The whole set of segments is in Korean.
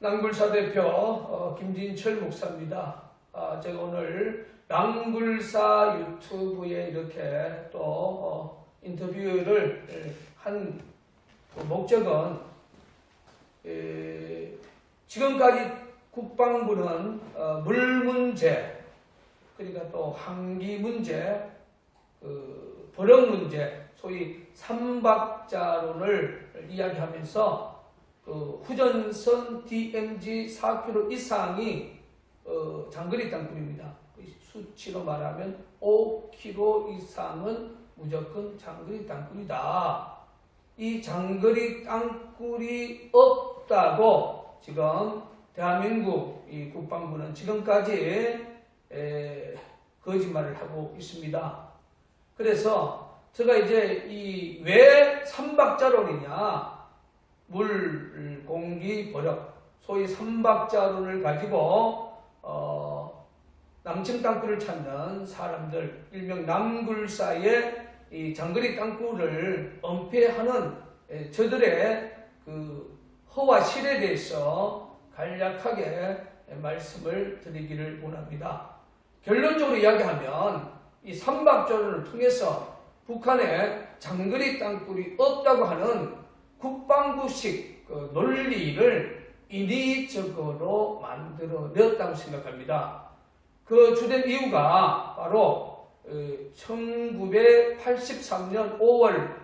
랑굴사 대표 김진철 목사입니다. 제가 오늘 랑굴사 유튜브에 이렇게 또 인터뷰를 한 목적은 지금까지 국방부는 물 문제, 그러니까 또 환기 문제, 버럭 문제, 소위 삼박자론을 이야기하면서 후전선 DMZ 4km 이상이 장거리 땅굴입니다. 수치로 말하면 5km 이상은 무조건 장거리 땅굴이다. 이 장거리 땅굴이 없다고 지금 대한민국 이 국방부는 지금까지 거짓말을 하고 있습니다. 그래서 제가 이제 이 왜 삼박자론이냐, 물, 공기, 버럭, 소위 삼박자론을 가지고 남측 땅굴을 찾는 사람들, 일명 남굴사의 이 장거리 땅굴을 은폐하는 저들의 그 허와 실에 대해서 간략하게 말씀을 드리기를 원합니다. 결론적으로 이야기하면 이 삼박자론을 통해서 북한에 장거리 땅굴이 없다고 하는 국방부식 논리를 인위적으로 만들어냈다고 생각합니다. 그 주된 이유가 바로 1983년 5월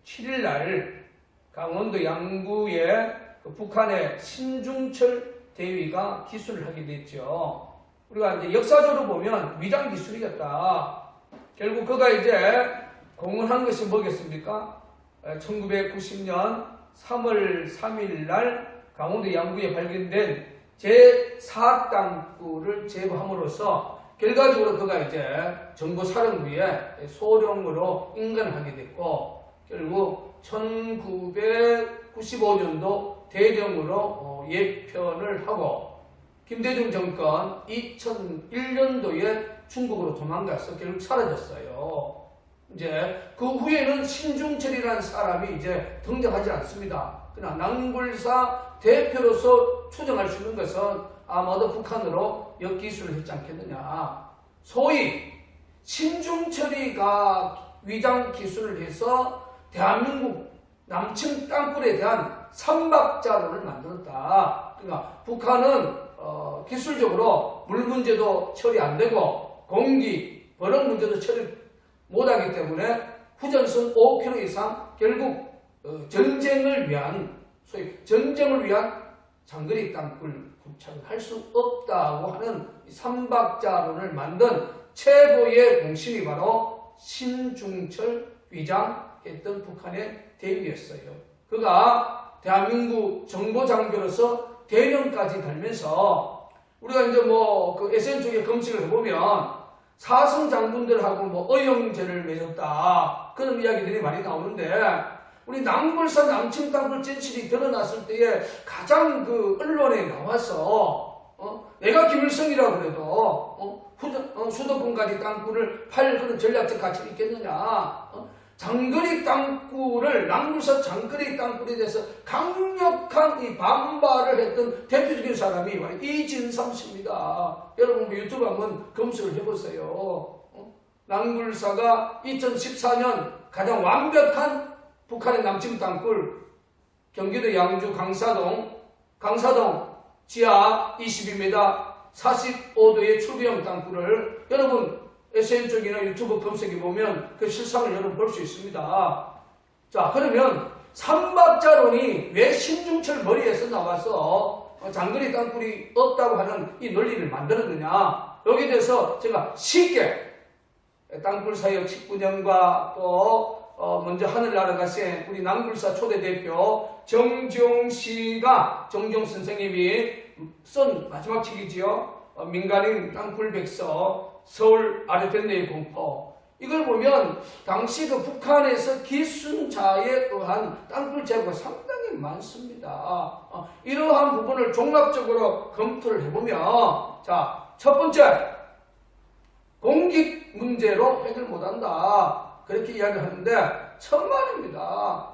7일 날 강원도 양구에 북한의 신중철 대위가 기술을 하게 됐죠. 우리가 이제 역사적으로 보면 위장 기술이었다. 결국 그가 이제 공언한 것이 뭐겠습니까? 1990년 3월 3일 날 강원도 양구에 발견된 제4땅굴을 제거함으로써 결과적으로 그가 이제 정보사령부에 소령으로 인간을 하게 됐고, 결국 1995년도 대령으로 예편을 하고, 김대중 정권 2001년도에 중국으로 도망가서 결국 사라졌어요. 이제 그 후에는 신중철이라는 사람이 이제 등장하지 않습니다. 그러나 랑굴사 대표로서 추정할 수 있는 것은 아마도 북한으로 역기술을 했지 않겠느냐. 소위 신중철이가 위장 기술을 해서 대한민국 남측 땅굴에 대한 삼박자론을 만들었다. 그러니까 북한은 기술적으로 물 문제도 처리 안 되고 공기, 버럭 문제도 처리 못하기 때문에 후전선 5km 이상 결국 전쟁을 위한, 소위 전쟁을 위한 장거리 땅굴 구축을 할 수 없다고 하는 삼박자론을 만든 최고의 공신이 바로 신중철 위장했던 북한의 대위였어요. 그가 대한민국 정보장교로서 대령까지 달면서 우리가 이제 그 SN 쪽에 검색을 해보면 사성 장군들하고 의형제를 맺었다, 그런 이야기들이 많이 나오는데, 우리 랑굴사 남측 땅굴 진실이 드러났을 때에 가장 언론에 나와서 내가 김일성이라고 그래도 수도권까지 땅굴을 팔 그런 전략적 가치가 있겠느냐. 장거리 땅굴을, 랑굴사 장거리 땅굴에 대해서 강력한 이 반발을 했던 대표적인 사람이 이진삼 씨입니다. 여러분 유튜브 한번 검색을 해보세요. 랑굴사가 2014년 가장 완벽한 북한의 남측 땅굴, 경기도 양주 강사동 지하 22m 45도의 출구형 땅굴을 여러분 SN 쪽이나 유튜브 검색해보면 그 실상을 여러분 볼 수 있습니다. 자, 그러면 삼박자론이 왜 신중철 머리에서 나와서 장거리 땅굴이 없다고 하는 이 논리를 만들었느냐, 여기에 대해서 제가 쉽게 땅굴 사역 19년과 또 먼저 하늘나라 가신 우리 랑굴사 초대 대표 정지용 선생님이 쓴 마지막 책이지요. 민간인 땅굴 백서, 서울 아르덴네의 공포. 이걸 보면 당시 북한에서 기순자에 의한 땅굴 제거가 상당히 많습니다. 이러한 부분을 종합적으로 검토를 해보면, 자, 첫 번째, 공기 문제로 해결 못한다, 그렇게 이야기하는데 천만입니다.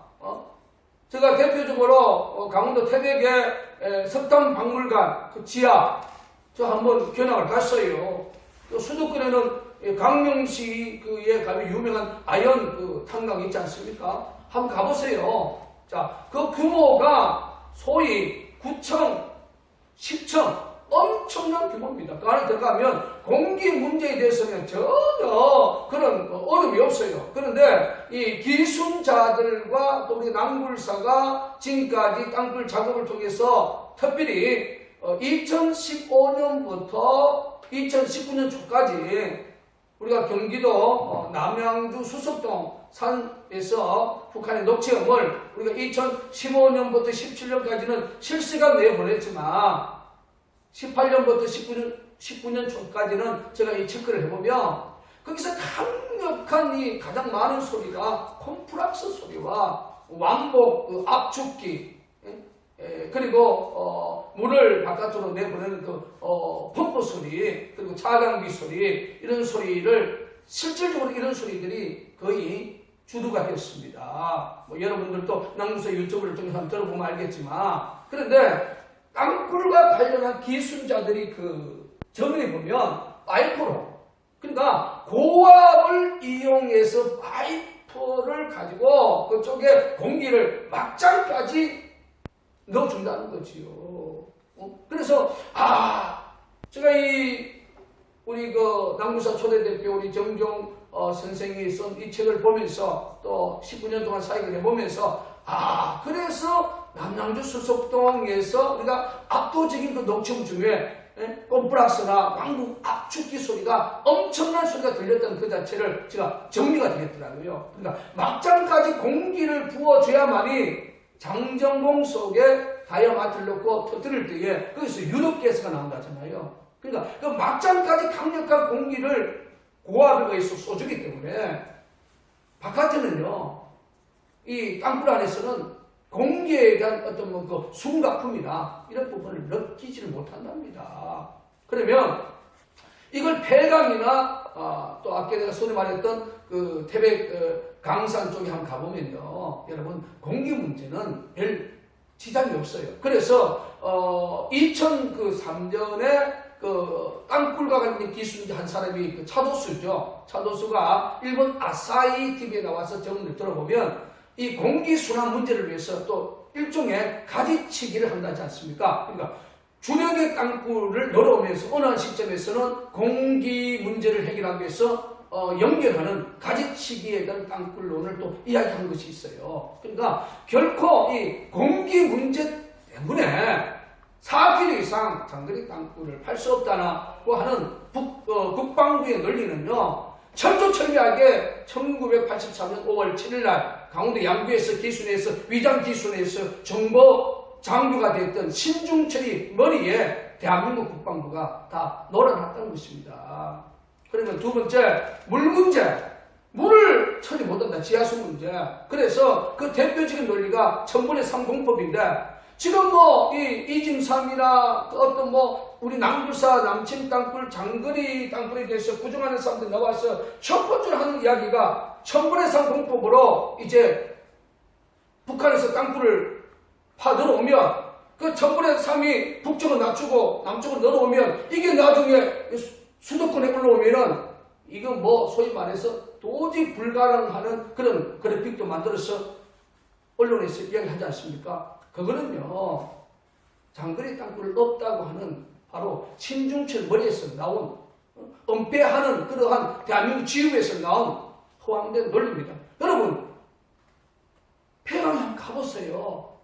제가 대표적으로 강원도 태백의 석탄박물관 그 지하 저 한번 견학을 갔어요. 또 수도권에는 강명시에 가면 유명한 아연 그 탄광 있지 않습니까? 한번 가보세요. 자, 그 규모가 소위 9층, 10층 엄청난 규모입니다. 그 안에 들어가면 공기 문제에 대해서는 전혀 그런 어려움이 없어요. 그런데 이 기순자들과 또 우리 낭굴사가 지금까지 땅굴 작업을 통해서 특별히 2015년부터 2019년 초까지 우리가 경기도 남양주 수석동 산에서 북한의 녹체험을 우리가 2015년부터 17년까지는 실시간 내보냈지만 18년부터 19년 초까지는 제가 이 체크를 해보면 거기서 강력한 이 가장 많은 소리가 콤프락스 소리와 왕복 압축기 그리고 물을 바깥으로 내보내는 그 펌프 소리 그리고 차강기 소리 이런 소리를 실질적으로 이런 소리들이 거의 주도가 됐습니다. 뭐 여러분들도 낭무서 유튜브를 통해서 한번 들어보면 알겠지만 그런데 땅굴과 관련한 기술자들이 그 정리해 보면 파이프로 그러니까 고압을 이용해서 파이프를 가지고 그쪽에 공기를 막장까지 넣어준다는 거지요. 그래서 제가 우리 그 남구사 초대대표 우리 정종 선생이 쓴 이 책을 보면서 또 19년 동안 사역을 해보면서 그래서 남양주 수석동에서 우리가 압도적인 그 녹청 중에 꼼프락스나 왕국 압축기 소리가 엄청난 소리가 들렸던 그 자체를 제가 정리가 되겠더라고요. 그러니까 막장까지 공기를 부어줘야만이 장전봉 속에 다이아마트를 넣고 터뜨릴 때에 거기서 유독가스가 나온다잖아요. 그러니까 그 막장까지 강력한 공기를 고압에 의해서 쏘주기 때문에 바깥에는요 이 땅굴 안에서는 공기에 대한 어떤 그 숨가품이나 이런 부분을 느끼지를 못한답니다. 그러면 이걸 폐강이나 또 아까 내가 전에 말했던 그 태백 강산 쪽에 한번 가보면요 여러분 공기 문제는 별 지장이 없어요. 그래서 2003년에 그 땅굴과 관련된 기술자 한 사람이 그 차도수죠. 차도수가 일본 아사히 TV에 나와서 정리를 들어보면 이 공기순환 문제를 위해서 또 일종의 가지치기를 한다지 않습니까? 그러니까 주력의 땅굴을 늘어오면서 어느 한 시점에서는 공기 문제를 해결하기 위해서 연결하는 가지치기에 대한 땅굴론을 또 이야기한 것이 있어요. 그러니까 결코 이 공기 문제 때문에 4km 이상 장거리 땅굴을 팔 수 없다고 하는 국방부의 논리는요. 철두철미하게 1983년 5월 7일날 강원도 양구에서 기순에서 위장 기순에서 정보 장교가 됐던 신중철이 머리에 대한민국 국방부가 다 놀아놨다는 것입니다. 그러면 두 번째 물 문제. 물을 처리 못한다. 지하수 문제. 그래서 그 대표적인 논리가 천번의 3공법인데 지금 뭐 이짐삼이나 어떤 우리 남굴사 남친 땅굴 장거리 땅굴에 대해서 구정하는 사람들이 나와서 첫 번째로 하는 이야기가 천번의 3공법으로 이제 북한에서 땅굴을 파 들어오면 그 천번의 3이 북쪽으로 낮추고 남쪽으로 늘어오면 이게 나중에 수도권에 올라오면은 이건 소위 말해서 도저히 불가능하는 그런 그래픽도 만들어서 언론에서 이야기하지 않습니까? 그거는요 장거리 땅굴 없다고 하는 바로 신중철 머리에서 나온 은폐하는 그러한 대한민국 지휘부에서 나온 허황된 논리입니다. 여러분 폐강에 한번 가보세요.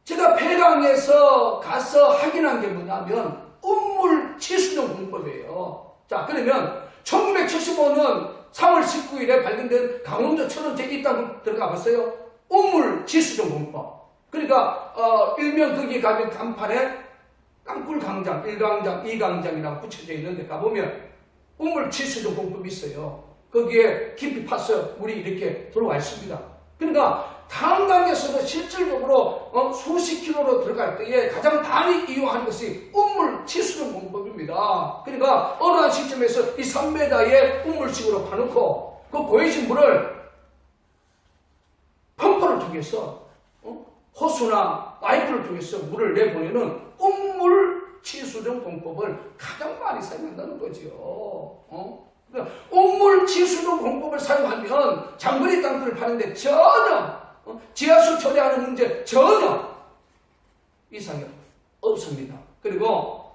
제가 폐강에서 가서 확인한 게 뭐냐면 음물 치수정 공법이에요. 자 그러면 1975년 3월 19일에 발견된 강원도 천원제 이 땅굴 들어가 봤어요. 음물 치수정 공법. 그러니까 일명 거기에 가면 간판에 땅굴 강장, 1강장, 2강장이라고 붙여져 있는데 가보면 우물 치수조 공법이 있어요. 거기에 깊이 파서 물이 이렇게 들어와 있습니다. 그러니까 탄강에서도 실질적으로 수십 킬로로 들어갈 때에 가장 많이 이용하는 것이 우물 치수조 공법입니다. 그러니까 어느 한 시점에서 이 3m의 우물식으로 파놓고 그 고해진 물을 펌프를 통해서 호수나 파이프를 통해서 물을 내보내는 온물 치수정 공법을 가장 많이 사용한다는 거죠. 그러니까 온물 치수정 공법을 사용하면 장거리 땅굴을 파는데 전혀 지하수 처리하는 문제 전혀 이상이 없습니다. 그리고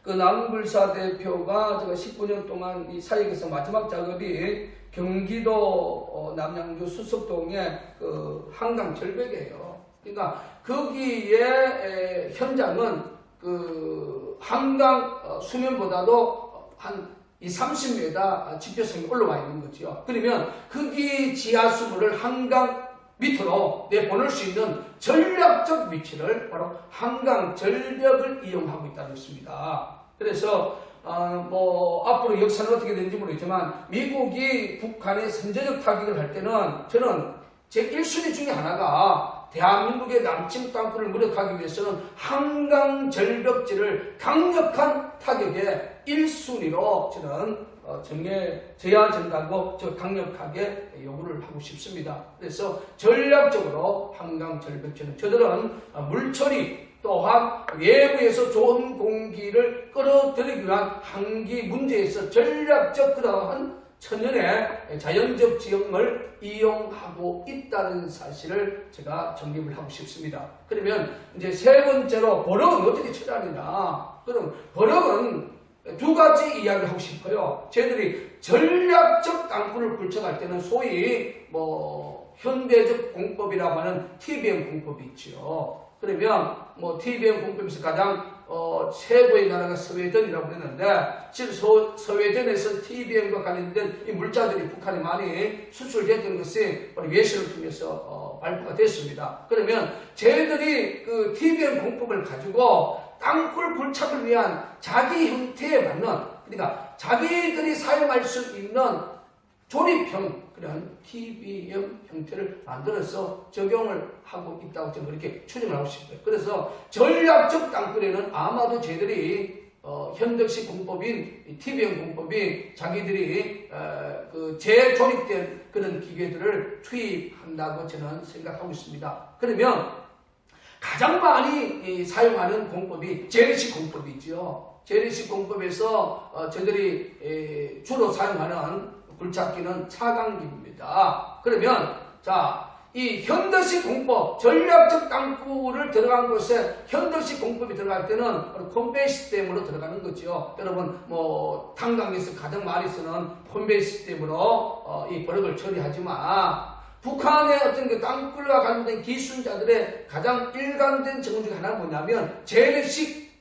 그 남불사 대표가 제가 19년 동안 이 사역에서 마지막 작업이 경기도 남양주 수석동의 그 한강 절벽이에요. 그러니까 거기에 현장은 그 한강 수면보다도 한 20-30m 지표성이 올라와 있는 거죠. 그러면 거기 지하수물을 한강 밑으로 내보낼 수 있는 전략적 위치를 바로 한강 절벽을 이용하고 있다는 것입니다. 그래서 앞으로 역사는 어떻게 되는지 모르겠지만 미국이 북한의 선제적 타격을 할 때는 저는 제 1순위 중에 하나가 대한민국의 남침 땅굴을 무력하기 위해서는 한강 절벽지를 강력한 타격의 1순위로 저는 제야 된다고 저 강력하게 요구를 하고 싶습니다. 그래서 전략적으로 한강 절벽지는 저들은 물처리 또한 외부에서 좋은 공기를 끌어들이기 위한 한기 문제에서 전략적 그러한 천연의 자연적 지형을 이용하고 있다는 사실을 제가 정립을 하고 싶습니다. 그러면 이제 세 번째로 버럭은 어떻게 처리하느냐? 그럼 버럭은 두 가지 이야기를 하고 싶어요. 저희들이 전략적 땅굴을 굴착할 때는 소위 현대적 공법이라고 하는 TBM 공법이 있죠. 그러면 TBM 공법에서 가장 최고의 나라가 스웨덴이라고 했는데 지금 스웨덴에서 TBM과 관련된 이 물자들이 북한에 많이 수출됐던 것이 외신을 통해서 발표가 됐습니다. 그러면 저희들이 그 TBM 공법을 가지고 땅굴 굴착을 위한 자기 형태에 맞는, 그러니까 자기들이 사용할 수 있는 조립형 그런 TBM 형태를 만들어서 적용을 하고 있다고 저는 그렇게 추정을 하고 싶어요. 그래서 전략적 땅굴에는 아마도 저희들이 현대식 공법인 TBM 공법이 자기들이 그 재조립된 그런 기계들을 투입한다고 저는 생각하고 있습니다. 그러면 가장 많이 사용하는 공법이 재래식 공법이죠. 재래식 공법에서 저희들이 주로 사용하는 굴착기는 차강기입니다. 그러면 이 현대식 공법, 전략적 땅굴을 들어간 곳에 현대식 공법이 들어갈 때는 콘베이 시스템으로 들어가는 거죠. 여러분 탄광에서 가장 많이 쓰는 콘베이 시스템으로 이 버럭을 처리하지만 북한의 어떤 그 땅굴과 관련된 기술자들의 가장 일관된 정원 중에 하나는 뭐냐면 재래식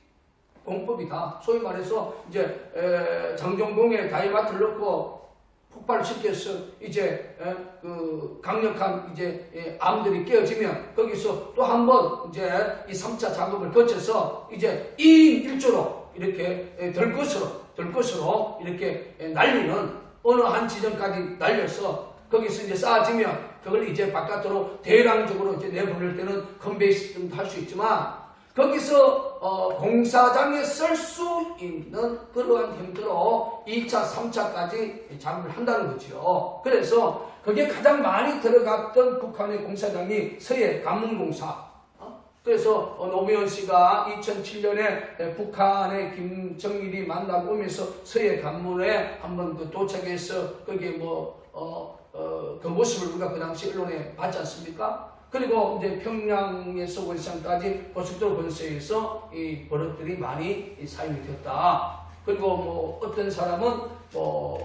공법이다. 소위 말해서 이제 장정동에 다이마트를 넣고 폭발시켜서 이제 그 강력한 이제 암들이 깨어지면 거기서 또 한 번 이제 이 3차 작업을 거쳐서 이제 2인 1조로 이렇게 들 것으로 이렇게 날리는 어느 한 지점까지 날려서 거기서 이제 쌓아지면 그걸 이제 바깥으로 대량적으로 이제 내보낼 때는 컨베이 시스템도 할 수 있지만 거기서 공사장에 쓸 수 있는 그러한 형태로 2차, 3차까지 작업을 한다는 거죠. 그래서 그게 가장 많이 들어갔던 북한의 공사장이 서해 관문공사. 그래서 노무현 씨가 2007년에 북한의 김정일이 만나고 오면서 서해 관문에 한번 그 도착해서 거기에 그 모습을 우리가 그 당시 언론에 봤지 않습니까? 그리고 이제 평양에서 원산까지 고속도로 건설에서 이 버럭들이 많이 사용이 되었다. 그리고 어떤 사람은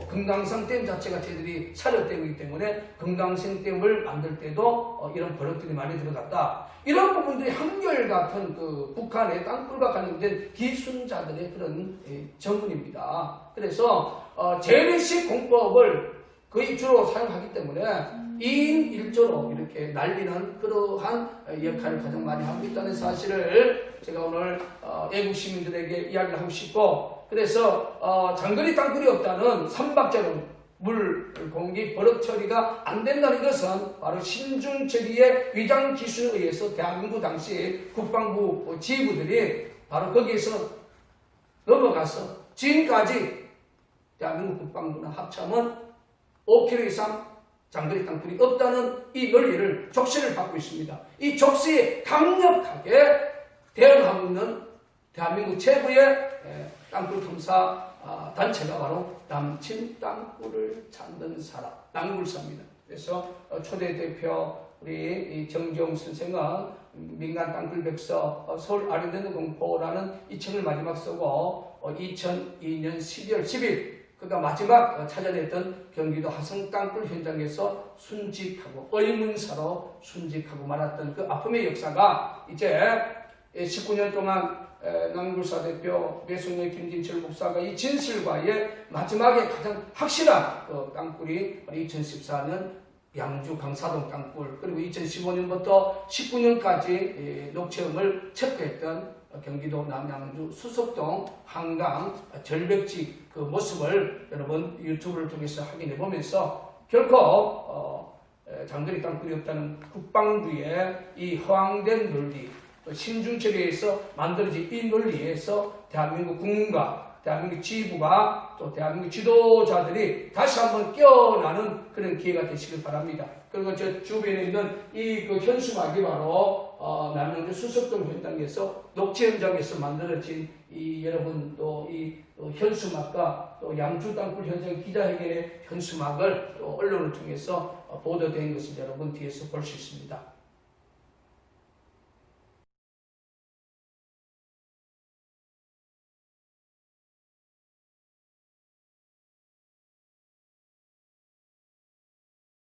금강산 댐 자체가 저희들이 사료댐이기 때문에 금강산 댐을 만들 때도 이런 버럭들이 많이 들어갔다. 이런 부분들이 한결같은 그 북한의 땅굴과 관련된 기술자들의 그런 전문입니다. 그래서 재래식 공법을 거의 주로 사용하기 때문에 2인 1조로 이렇게 날리는 그러한 역할을 가장 많이 하고 있다는 사실을 제가 오늘 애국 시민들에게 이야기를 하고 싶고, 그래서 장거리 땅굴이 없다는 삼박자로 물, 공기, 버럭 처리가 안 된다는 것은 바로 신중 처리의 위장 기술에 의해서 대한민국 당시 국방부 지휘부들이 바로 거기에서 넘어가서 지금까지 대한민국 국방부는 합참은 5km 이상 장거리 땅굴이 없다는 이 논리를 족쇄를 받고 있습니다. 이 족쇄에 강력하게 대응하고 있는 대한민국 최고의 땅굴 탐사 단체가 바로 남친 땅굴을 찾는 사람 땅굴사입니다. 그래서 초대 대표 우리 정경 선생은 민간 땅굴 백서 서울 아련랜드 공포라는 이 책을 마지막 쓰고 2002년 12월 10일 그가 마지막 찾아냈던 경기도 화성 땅굴 현장에서 순직하고 의문사로 순직하고 말았던 그 아픔의 역사가 이제 19년 동안 남굴사 대표 배순의 김진철 목사가 이 진실과의 마지막에 가장 확실한 그 땅굴이 2014년 양주 강사동 땅굴 그리고 2015년부터 19년까지 녹체험을 체크했던 경기도 남양주 수석동 한강 절벽지 그 모습을 여러분 유튜브를 통해서 확인해 보면서 결코 장거리 땅굴이 없다는 국방부의 이 허황된 논리 신중처리에서 만들어진 이 논리에서 대한민국 국민과 대한민국 지휘부가 또 대한민국 지도자들이 다시 한번 깨어나는 그런 기회가 되시길 바랍니다. 그리고 저 주변에 있는 이 그 현수막이 바로 남양주 수석동 현장에서 녹취 현장에서 만들어진 이 여러분 또 이 현수막과 또 양주 땅굴 현장 기자회견의 현수막을 또 언론을 통해서 보도된 것을 여러분 뒤에서 볼 수 있습니다.